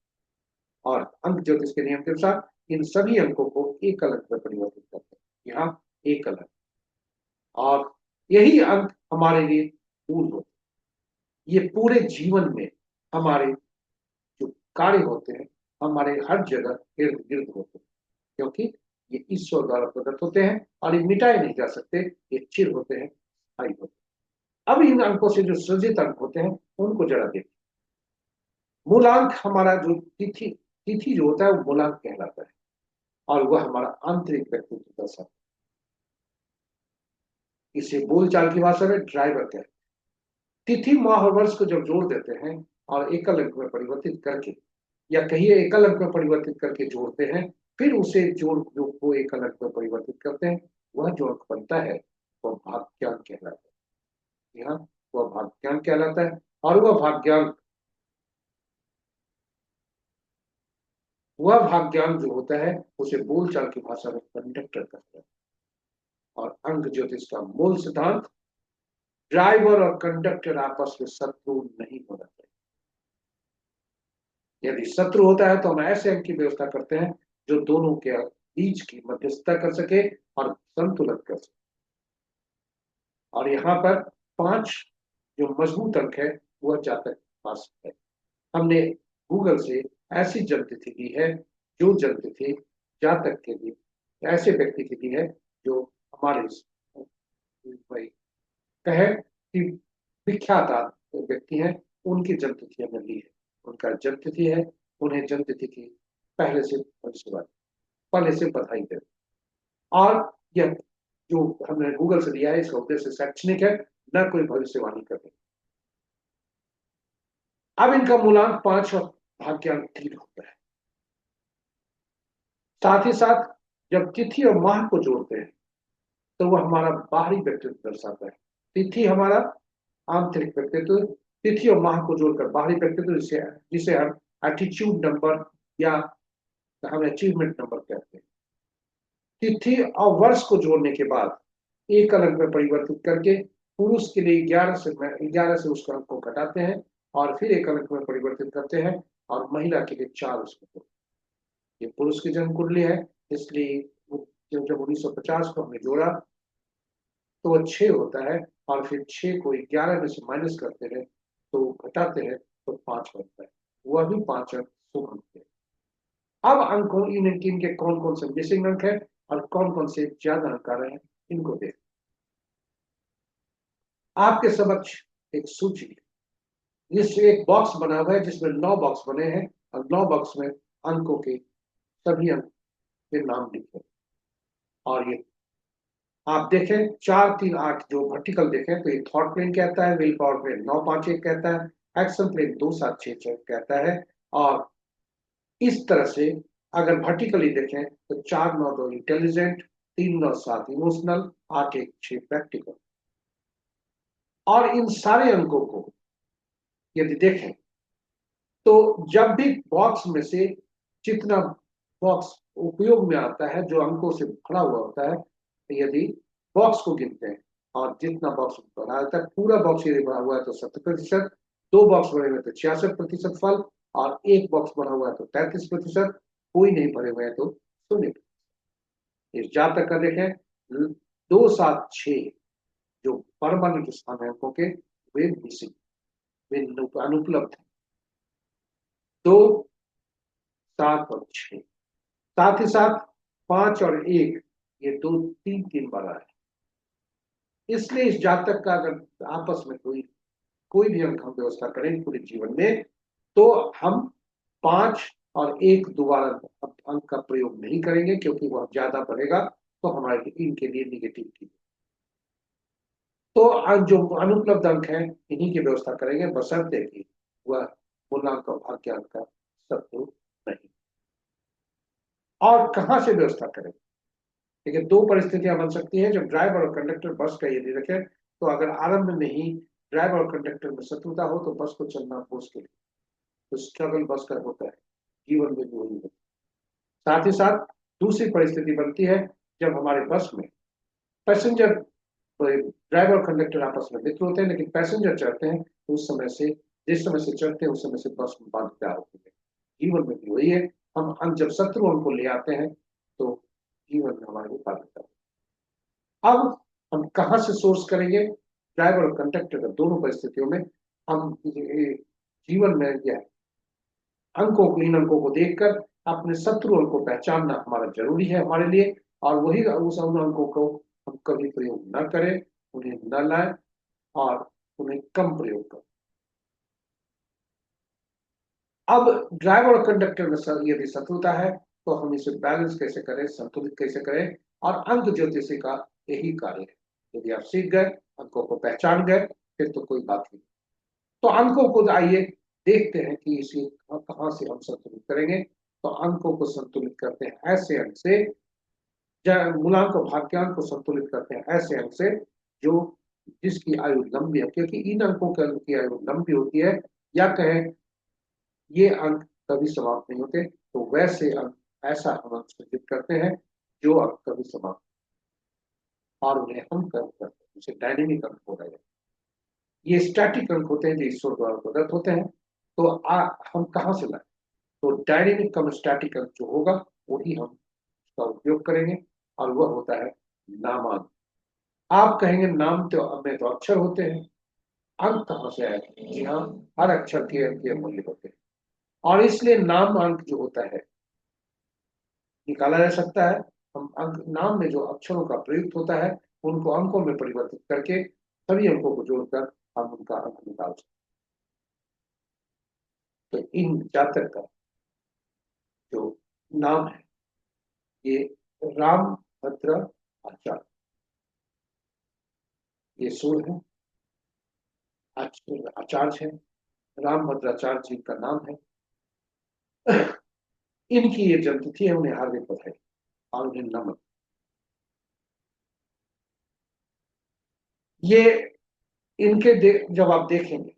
और अंक ज्योतिष के नियम के अनुसार इन सभी अंकों को एकल अंक में परिवर्तित करते हैं। यहाँ एकल अंक और यही अंक हमारे लिए मूल होते हैं। ये पूरे जीवन में हमारे जो कार्य होते हैं, हमारे हर जगह इर्द गिर्द होते हैं, क्योंकि ये ईश्वर द्वारा प्रकट होते हैं और ये मिटाए नहीं जा सकते। ये चिर होते हैं, स्थायी होते हैं। अब इन अंकों से जो सृजित अंक होते हैं उनको जरा देखिए। मूलांक हमारा जो तिथि तिथि जो होता है वो मूलांक कहलाता है, और वह हमारा आंतरिक व्यक्तित्व दर्शाता है। इसे बोलचाल की भाषा में ड्राइवर कहते हैं। तिथि माह और वर्ष को जब जोड़ देते हैं और एकल अंक में परिवर्तित करके, या कहिए एकल अंक में परिवर्तित करके जोड़ते हैं, फिर उसे जोड़ योग को एकल अंक में परिवर्तित करते हैं, वह जो अंक बनता है वह भाग्यांक कहलाता है। यहाँ वह भाग्यांक कहलाता है, और वह भाग्यांक जो होता है उसे बोलचाल की भाषा में कंडक्टर कहते हैं। और अंक ज्योतिष का मूल सिद्धांत, ड्राइवर और कंडक्टर आपस में शत्रु नहीं होना चाहिए। यदि शत्रु होता है तो हम ऐसे अंक की व्यवस्था करते हैं जो दोनों के बीच की मध्यस्थता कर सके और संतुलन कर सके। और यहाँ पर 5 जो मजबूत अंक है वह जातक के पास है। हमने गूगल से ऐसी जन्मतिथि ली है जो जन्मतिथि जातक के लिए, ऐसे व्यक्ति के लिए है जो हमारे भाई कहे कि विख्यात व्यक्ति हैं, उनकी जन्मतिथि हमने ली है। उनका जन्मतिथि है, उन्हें जन्मतिथि की पहले से भविष्यवाणी, पहले से बधाई दे। और यह जो हमने गूगल से लिया है इसका उद्देश्य शैक्षणिक है, न कोई भविष्यवाणी करने। अब इनका मूलांक 5 और भाग्यांक 3 होता है। साथ ही साथ जब तिथि और माह को जोड़ते हैं तो वह हमारा बाहरी व्यक्तित्व दर्शाता है। तिथि हमारा आंतरिक व्यक्तित्व, तिथि और माह को जोड़कर बाहरी व्यक्तित्व, जिसे जिसे हम एटीट्यूड नंबर या हम अचीवमेंट नंबर कहते हैं। तिथि और वर्ष को जोड़ने के बाद एक अंक में परिवर्तित करके पुरुष के लिए 11 से उसका अंक को घटाते हैं, और फिर एक अंक में परिवर्तित करते हैं, और महिला के लिए 4 उसको। ये पुरुष की जन्म कुंडली है, इसलिए जब 1950 को हमने जोड़ा तो वह 6 होता है, और फिर 6 को 11 में से माइनस करते हैं तो घटाते हैं तो 5 बनता है। वह भी 5 अंक शुभ अंक है। अब अंकों इनके कौन कौन से मिसिंग अंक है और कौन कौन से ज्यादा अंक आ रहे हैं, इनको देख। आपके समक्ष एक सूची है, जिस एक बॉक्स बना हुआ है जिसमें 9 बॉक्स बने हैं, और 9 बॉक्स में अंकों के सभी अंक के नाम लिखे हैं। और ये आप देखें 4 3 8 जो वर्टिकल देखें तो ये थॉट प्लेन कहता है, विल पावर प्लेन 9 5 1 कहता है, एक्शन प्लेन 2 7 6 6 कहता है। और इस तरह से अगर वर्टिकली देखें तो 4 9 2 इंटेलिजेंट, 3 9 7 इमोशनल, 8 1 6 प्रैक्टिकल। और इन सारे अंकों को यदि देखें तो जब भी बॉक्स में से जितना बॉक्स उपयोग में आता है जो अंकों से भरा हुआ होता है, तो यदि बॉक्स को गिनते हैं और जितना बॉक्स भरा होता है, पूरा बॉक्स यदि भरा हुआ है तो 70%, 2 बॉक्स भरे हुए तो 66% फल, और 1 बॉक्स भरा हुआ है तो 33%, कोई नहीं भरे हुए हैं तो 0%। इस जातक का देखें 2 7 6 जो परमानेंट स्थान है अंकों के, वे मिसिंग, वे अनुपलब्ध है। 2 7 और 6, साथ ही साथ 5 और 1, ये 2 3 3 बार आए। इसलिए इस जातक का अगर आपस में कोई भी अंक हम व्यवस्था करें पूरे जीवन में, तो हम 5 और 1 दोबारा अंक का प्रयोग नहीं करेंगे, क्योंकि वह ज्यादा बढ़ेगा तो हमारे इनके लिए निगेटिव की। तो जो अनुपलब्ध अंक है इन्हीं की व्यवस्था करेंगे, बशर्ते कि वह पूर्णांक और भाग्यांक का शत्रु नहीं। और कहां से व्यवस्था करें? देखिए 2 परिस्थितियां बन सकती हैं जब ड्राइवर और कंडक्टर बस का यदि रखें, तो अगर आरंभ में ही ड्राइवर और कंडक्टर में शत्रुता हो तो बस को चलना मुश्किल है, तो स्ट्रगल बस का होता है, जीवन में भी वही होता है। साथ ही साथ दूसरी परिस्थिति बनती है जब हमारे बस में पैसेंजर, ड्राइवर और कंडक्टर आपस में मित्र होते हैं, लेकिन पैसेंजर चढ़ते हैं तो उस समय से, जिस समय से चढ़ते हैं उस समय से बस में बाध्यता होती है। जीवन में भी वही है, हम जब शत्रु हमको ले आते हैं तो जीवन में हमारे बाध्यता। अब हम कहाँ से सोर्स करेंगे? ड्राइवर और कंडक्टर दोनों परिस्थितियों में हम जीवन में यह अंकों को, इन अंकों को देखकर अपने शत्रु अंक को पहचानना हमारा जरूरी है हमारे लिए, और वही उस उन अंकों को हम कभी प्रयोग न करें, उन्हें न लाएं और उन्हें कम प्रयोग करें। अब ड्राइवर और कंडक्टर में यदि शत्रुता है तो हम इसे बैलेंस कैसे करें, संतुलित कैसे करें, और अंक ज्योतिषी का यही कार्य है। यदि आप सीख गए, अंकों को पहचान गए, फिर तो कोई बात नहीं। तो अंकों को आइए देखते हैं कि इसे कहां से हम संतुलित करेंगे। तो अंकों को संतुलित करते हैं ऐसे अंक से, मूलांक और भाग्यांक को संतुलित करते हैं ऐसे अंक से जो जिसकी आयु लंबी है, क्योंकि इन अंकों की आयु लंबी होती है, या कहें ये अंक कभी समाप्त नहीं होते। तो वैसे अंक, ऐसा हम अंक सृजित करते हैं जो अंक कभी समाप्त, और उन्हें हम कर्व करते हैं, उसे डायनेमिक अंक हो रहे हैं। ये स्टैटिक अंक होते हैं जो ईश्वर द्वारा प्रदत्त होते हैं। तो हम कहाँ से लाए? तो डायनेमिक कम स्टैटिक अंक जो होगा वही हम उसका उपयोग करेंगे, और वह होता है नामांक। आप कहेंगे नाम तो में तो अक्षर होते हैं, अंक कहाँ से आए? जी हाँ, हर अक्षर के अंक के मूल्य होते हैं, और इसलिए नाम अंक जो होता है निकाला जा सकता है। हम अंक, नाम में जो अक्षरों का प्रयुक्त होता है उनको अंकों में परिवर्तित करके सभी अंकों को जोड़कर हम उनका अंक निकाल सकते हैं। तो इन जातक का जो नाम है, ये राम भद्र आचार्य, ये सूर है, आचार्य है, राम भद्राचार्य जी का नाम है। इनकी ये जन्मतिथि है, उन्हें हार्दिक बधाई और उन्हें नमन। ये इनके जब आप देखेंगे,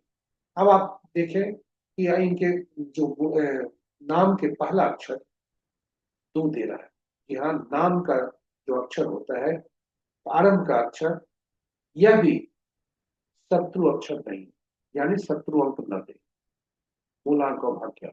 अब आप देखें कि इनके जो नाम के पहला अक्षर दो दे रहा है। यहाँ नाम का जो अक्षर होता है, आरंभ का अक्षर, यह भी शत्रु अक्षर नहीं, यानी शत्रु अंक न दे, मूलांक और भाग्य।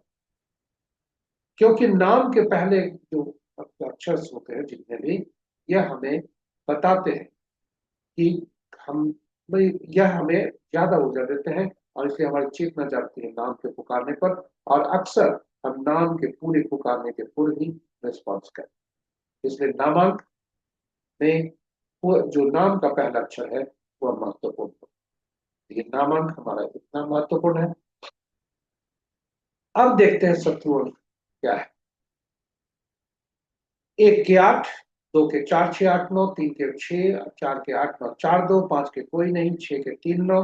क्योंकि नाम के पहले जो अक्षर होते हैं जितने भी, यह हमें बताते हैं कि हम भाई, यह हमें ज्यादा ऊर्जा देते हैं, और इसलिए हमारी चेतना जागती है नाम के पुकारने पर, और अक्सर हम नाम के पूरे पुकारने के पूर्व ही रिस्पॉन्स करें। इसलिए नामांक में वो जो नाम का पहला अक्षर है वह महत्वपूर्ण है। ये नामांक हमारा इतना महत्वपूर्ण है। अब देखते हैं शत्रु अंक क्या है। 1 के 8, 2 के 4 6 8 9, 3 के 6 4 के 8 9 4 2, 5 के कोई नहीं, 6 के 3 9,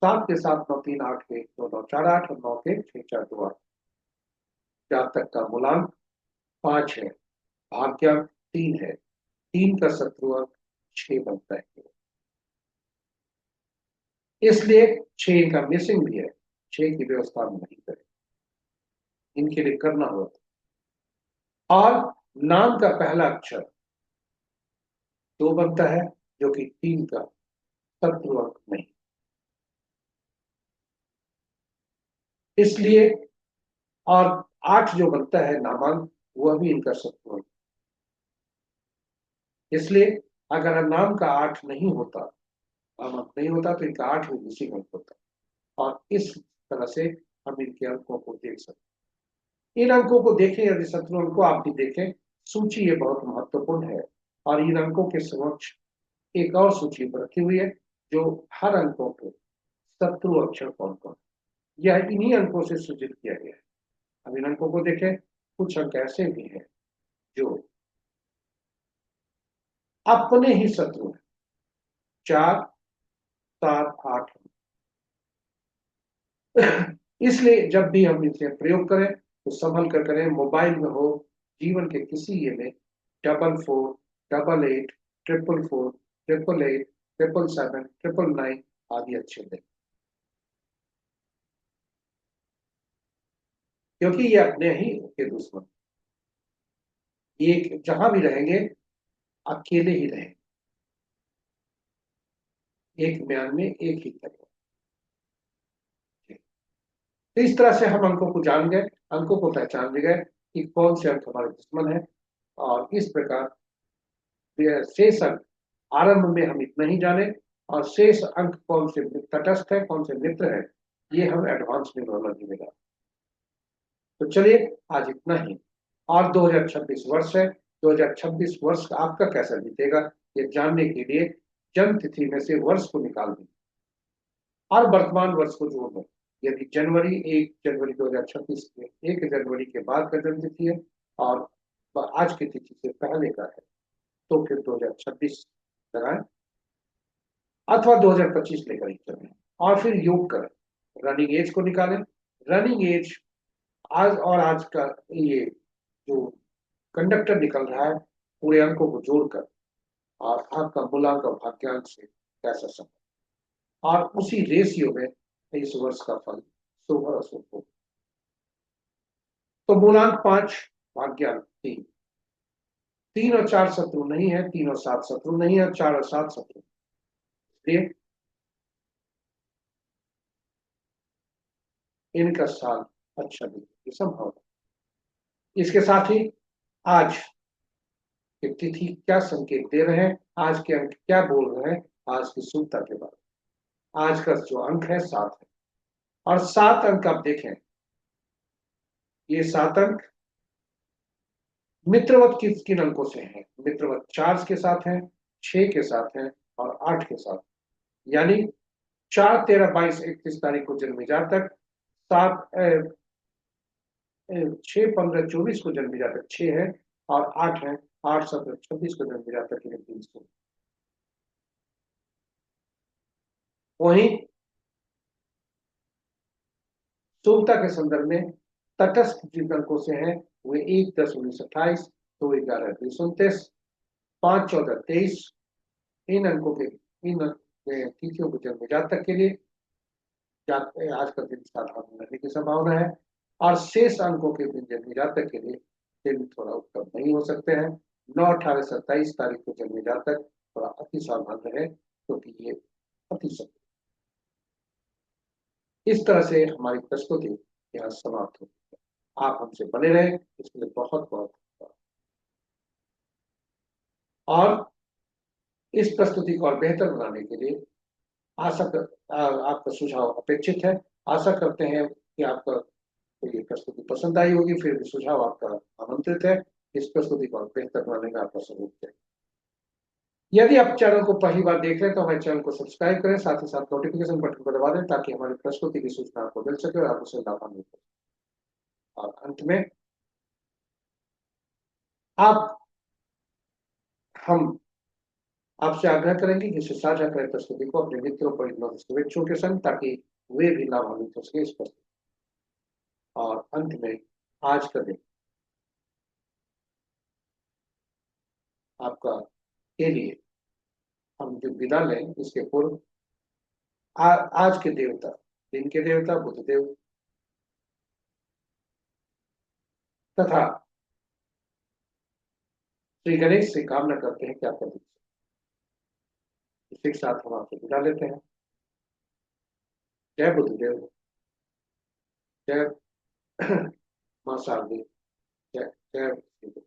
7 के 7 9 3 8 के 2 9 4 8, और 9 के 6 4 2 8। जातक का मूलांक 5 है, भाग्यांक 3 है, 3 का शत्रु अंक 6 बनता है। इसलिए 6 का मिसिंग भी है, 6 की व्यवस्था हम नहीं करें, इनके लिए करना होता। और नाम का पहला अक्षर 2 बनता है, जो कि 3 का शत्रु अंक नहीं। इसलिए, और 8 जो बनता है नामांक, वह भी इनका शत्रु अंक। इसलिए अगर नाम का 8 नहीं होता, नामांक नहीं होता, तो इनका 8 भी मिसिंग अंक होता। और इस तरह से हम इनके अंकों को देख सकते हैं। इन अंकों को देखें, यदि शत्रु अंक को आप भी देखें, सूची ये बहुत महत्वपूर्ण है। और इन अंकों के समक्ष एक और सूची पर रखी हुई है, जो हर अंकों के शत्रु अक्षर कौन कौन, यह इन्हीं अंकों से सूचित किया गया है। अब इन अंकों को देखें, कुछ अंक ऐसे भी हैं जो अपने ही शत्रु हैं, 4 7 8। इसलिए जब भी हम इसे प्रयोग करें तो संभल कर करें। मोबाइल में हो, जीवन के किसी ये में 44 88 444 888 777 999 आदि अच्छे दें, क्योंकि ये अपने ही के दुश्मन, एक जहां भी रहेंगे अकेले ही रहेंगे, एक म्यान में एक ही तरह। तो इस तरह से हम अंकों को जान गए, अंकों को पहचान गए कि कौन से अंक हमारे दुश्मन है, और इस प्रकार शेष अंक आरंभ में हम इतना ही जाने, और शेष अंक कौन से तटस्थ है, कौन से मित्र है, ये हम एडवांस न्यूमरोलॉजी में जाने। तो चलिए आज इतना ही। और 2026 वर्ष है, 2026 वर्ष आपका कैसा बीतेगा ये जानने के लिए जन्म तिथि में से वर्ष को निकाल दें और वर्तमान वर्ष को जोड़ दें। यदि जनवरी 1 जनवरी 2026 के 1 जनवरी के बाद का जन्म तिथि है और आज की तिथि से पहले का है, तो फिर 2026 लगाएं अथवा 2025 लेकर ही चलें और फिर योग करें, रनिंग एज को निकालें। रनिंग एज आज और आज का ये जो कंडक्टर निकल रहा है पूरे अंकों को जोड़कर, और आपका मूलांक और भाग्यांक से कैसा समय, और उसी रेशियो में इस वर्ष का फल शुभ और अशुभ हो। तो मूलांक 5, भाग्यांक 3, 3 और 4 शत्रु नहीं है, 3 और 7 शत्रु नहीं है, 4 और 7 शत्रु, इसलिए इनका साल अच्छा बीतने की संभावना। इसके साथ ही आज की तिथि क्या संकेत दे रहे हैं, आज के अंक क्या बोल रहे हैं, आज की शुभता के बारे में। आज का जो अंक है 7 है, और 7 अंक आप देखें, ये 7 अंक मित्रवत किन अंकों से हैं? मित्रवत 4 के साथ हैं, 6 के साथ हैं और 8 के साथ। यानी 4, 13, 22, 31 तारीख को जन्मी जातक, 7, 6, 15, 24 को जन्मी जातक 6 है, और 8 है, 8, 17, 26 को जन्मी जातक के लिए 300। वहीं शुभता के संदर्भ में तटस्थ जिन अंकों से हैं वे 1, 10, 19, 28, 2, 11, 20, 29, 5, 14, 23, इन अंकों के इन तिथियों को जन्म जातक के लिए आज का दिन साधारण रहने की संभावना है, और शेष अंकों के दिन जन्म जातक के लिए दिन थोड़ा उत्तम नहीं हो सकते हैं। 9, 18, 27 तारीख को जन्म जातक थोड़ा अति सावधान रहे, क्योंकि ये अति सत्य। इस तरह से हमारी प्रस्तुति यहाँ समाप्त होती है। आप हमसे बने रहें, इसके लिए बहुत बहुत धन्यवाद। और इस प्रस्तुति को और बेहतर बनाने के लिए आपका सुझाव अपेक्षित है। आशा करते हैं कि आपका ये प्रस्तुति पसंद आई होगी, फिर भी सुझाव आपका आमंत्रित है। इस प्रस्तुति को और बेहतर बनाने का आपका सहयोग है। यदि आप चैनल को पहली बार देख रहे हैं तो हमारे चैनल को सब्सक्राइब करें, साथ ही साथ नोटिफिकेशन बटन को दबा दें ताकि हमारी प्रस्तुति की सूचना आपको मिल सके और आप उसे लाभान्वित हो। और अंत में आप हम आपसे आग्रह करेंगे कि इसे साझा करें प्रस्तुति को अपने मित्रों, परिजनों, शुभेच्छुओं के संग, ताकि वे भी लाभान्वित हो सके इस प्रस्तुति। और अंत में आज का दिन आपका के लिए हम जो विदा लें इसके पूर्व आज के देवता, दिन के देवता बुधदेव तथा श्री गणेश से कामना करते हैं कि आपका दिन। इसी के साथ हम आपसे विदा लेते हैं। जय बुद्धदेव, जय मां शारदे, जय जय।